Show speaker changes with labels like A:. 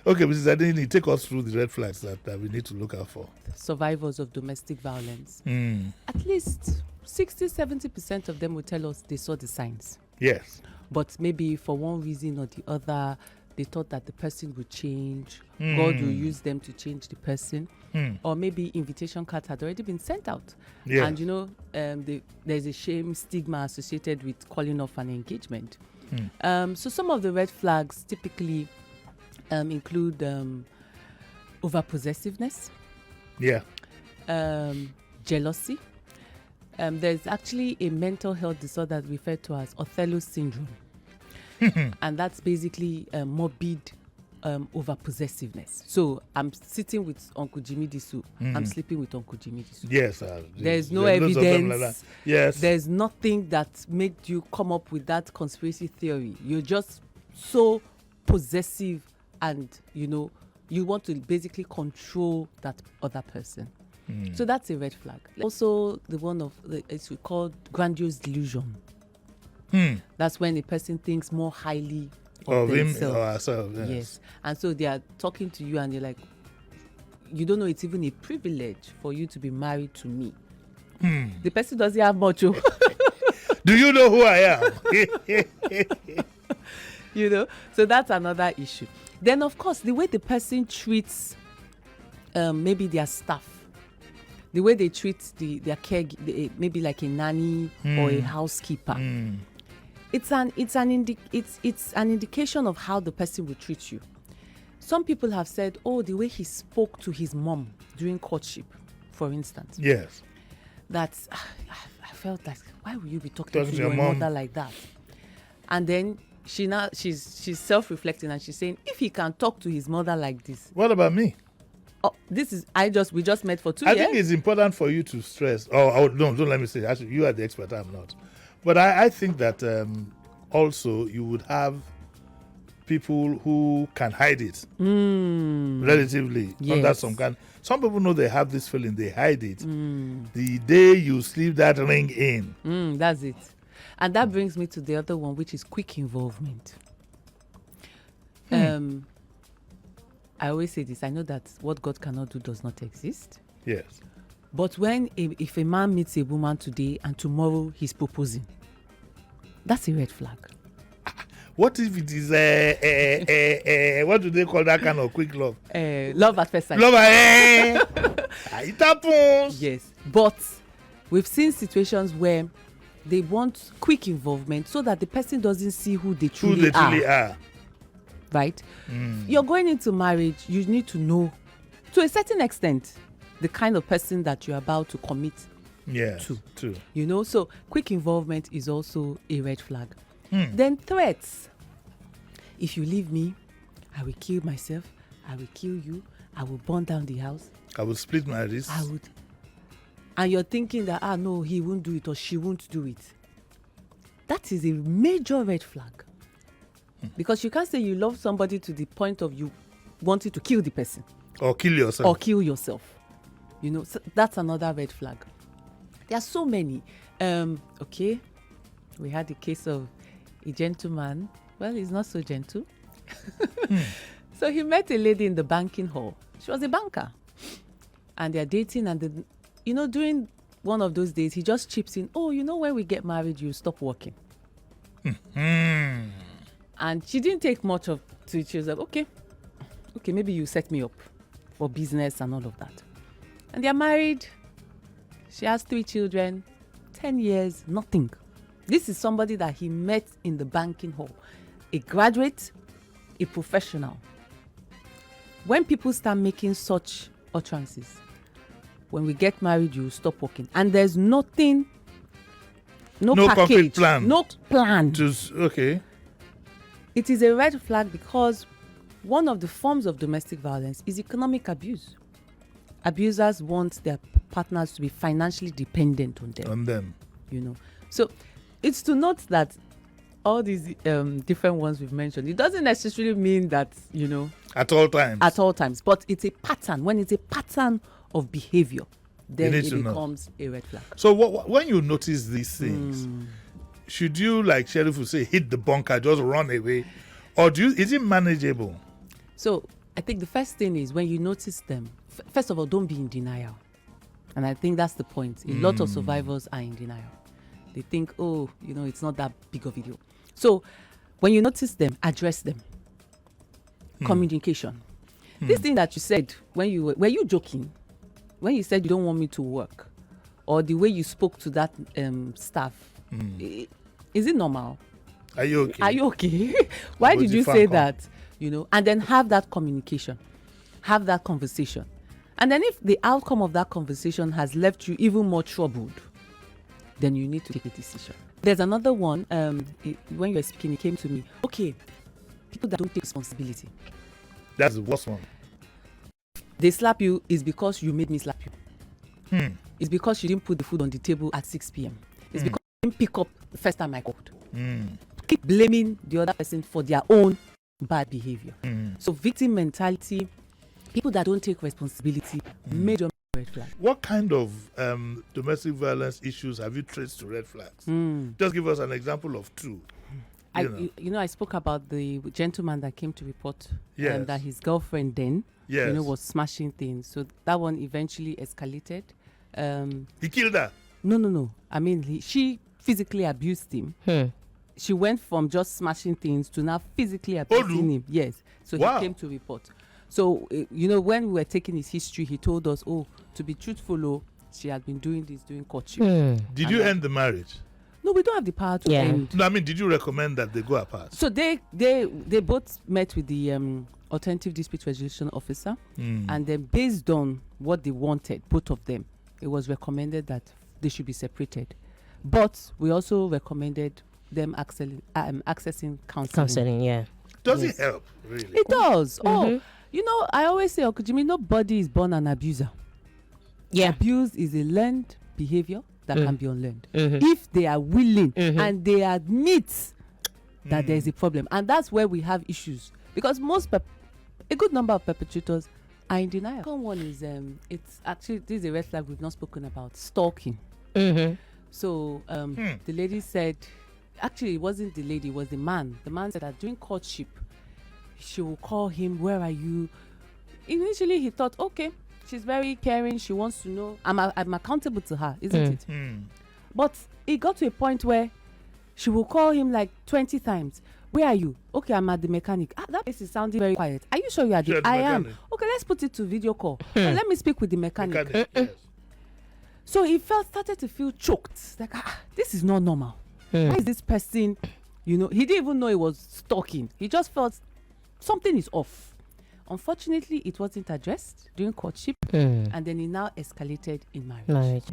A: Okay, Mrs. Adeniyi, take us through the red flags that we need to look out for.
B: Survivors of domestic violence.
A: Mm.
B: At least 60-70% of them will tell us they saw the signs.
A: Yes.
B: But maybe for one reason or the other, they thought that the person would change. God will use them to change the person. Or maybe invitation cards had already been sent out.
A: Yes.
B: And, you know, there's a shame, stigma associated with calling off an engagement. So some of the red flags typically include over-possessiveness.
A: Yeah.
B: Jealousy. There's actually a mental health disorder referred to as Othello syndrome. And that's basically morbid over-possessiveness. So I'm sitting with Uncle Jimi Disu. I'm sleeping with Uncle Jimi Disu.
A: Yes.
B: There's no
A: loads of them
B: evidence.
A: like that. Yes.
B: There's nothing that made you come up with that conspiracy theory. You're just so possessive and, you know, you want to basically control that other person. So that's a red flag. Also, the one of it's called grandiose delusion. That's when a person thinks more highly of
A: him
B: themselves.
A: or herself.
B: Yes. And so they are talking to you and you're like, you don't know it's even a privilege for you to be married to me. The person doesn't have much.
A: Do you know who I am?
B: You know, so that's another issue. Then, of course, the way the person treats maybe their staff, the way they treat their maybe like a nanny or a housekeeper. It's an indication of how the person will treat you. Some people have said, oh, the way he spoke to his mom during courtship, for instance.
A: Yes.
B: That's I felt like, why would you be talking to your mother like that? And then she's self-reflecting and she's saying, if he can talk to his mother like this,
A: what about me?
B: Oh, we just met for 2 years.
A: I think it's important for you to stress. Don't let me say. Actually, you are the expert. I'm not. But I think that also you would have people who can hide it relatively under some kind. Some people know they have this feeling, they hide it. The day you slip that ring in.
B: That's it. And that brings me to the other one, which is quick involvement. I always say this. I know that what God cannot do does not exist.
A: Yes.
B: But if a man meets a woman today and tomorrow he's proposing, that's a red flag.
A: What if it is what do they call that kind of quick love?
B: Love at first sight.
A: It happens.
B: Yes, but we've seen situations where they want quick involvement so that the person doesn't see who they truly are. Right? You're going into marriage, you need to know, to a certain extent, the kind of person that you're about to commit to.
A: True.
B: You know, so quick involvement is also a red flag. Then threats. If you leave me, I will kill myself, I will kill you, I will burn down the house.
A: I will split my wrist.
B: I would. And you're thinking that, no, he won't do it or she won't do it. That is a major red flag. Because you can't say you love somebody to the point of you wanting to kill the person.
A: Or kill yourself. You know, so that's another red flag. There are so many. Okay, we had the case of a gentleman. Well, he's not so gentle. So he met a lady in the banking hall. She was a banker. And they're dating and, during one of those days, he just chips in, when we get married, you stop working. And she didn't take much to it. She was like, okay, maybe you set me up for business and all of that. And they're married. She has 3 children, 10 years, nothing. This is somebody that he met in the banking hall. A graduate, a professional. When people start making such utterances, when we get married, you stop working. And there's nothing, no package, plan.
B: No plan.
A: Okay.
B: It is a red flag because one of the forms of domestic violence is economic abuse. Abusers want their partners to be financially dependent on them. So it's to note that all these different ones we've mentioned, it doesn't necessarily mean that,
A: at all times,
B: but it's a pattern. When it's a pattern of behavior, then it becomes a red flag.
A: So when you notice these things, should you, like Sheriff would say, hit the bunker, just run away? Or is it manageable?
B: So I think the first thing is when you notice them, first of all, don't be in denial. And I think that's the point. A lot of survivors are in denial. They think, oh, it's not that big of a deal. So when you notice them, address them. Communication. This thing that you said were you joking? When you said you don't want me to work, or the way you spoke to that staff, is it normal?
C: Are you okay?
B: Are you okay? Why did you say that? And then have that communication, have that conversation. And then if the outcome of that conversation has left you even more troubled, then you need to take a decision. There's another one, when you were speaking, it came to me, okay, people that don't take responsibility.
C: That's the worst one.
B: They slap you is because you made me slap you. It's because you didn't put the food on the table at 6 p.m. It's because you didn't pick up the first time I called. Keep blaming the other person for their own bad behavior. So victim mentality, people that don't take responsibility, major red flag.
C: What kind of domestic violence issues have you traced to red flags? Just give us an example of two.
B: I spoke about the gentleman that came to report that his girlfriend then was smashing things. So that one eventually escalated.
C: He killed her?
B: No. I mean, she physically abused him. She went from just smashing things to now physically abusing him. Yes. So he came to report. So, when we were taking his history, he told us, to be truthful, she had been doing courtship.
C: Did you end the marriage?
B: No, we don't have the power to end.
C: No, I mean, did you recommend that they go apart?
B: So they both met with the alternative dispute resolution officer, and then based on what they wanted, both of them, it was recommended that they should be separated. But we also recommended them accessing counseling.
C: Does it help, really?
B: It does. I always say, Jimmy, nobody is born an abuser. Abuse is a learned behavior that can be unlearned if they are willing and they admit that there is a problem. And that's where we have issues, because a good number of perpetrators are in denial. The second one is it's actually, this is a red flag we've not spoken about: stalking. So the lady said, actually it wasn't the lady, it was the man. The man said that during courtship she will call him, where are you? Initially he thought, okay, she's very caring, she wants to know, I'm accountable to her, isn't it? But it got to a point where she will call him like 20 times. Where are you? Okay, I'm at the mechanic. That place is sounding very quiet. Are you sure you are there? I am. Okay, let's put it to video call. Let me speak with the mechanic.
C: Yes.
B: So he started to feel choked. Like, this is not normal. Why is this person, he didn't even know he was stalking. He just felt something is off. Unfortunately, it wasn't addressed during courtship, and then it now escalated in marriage.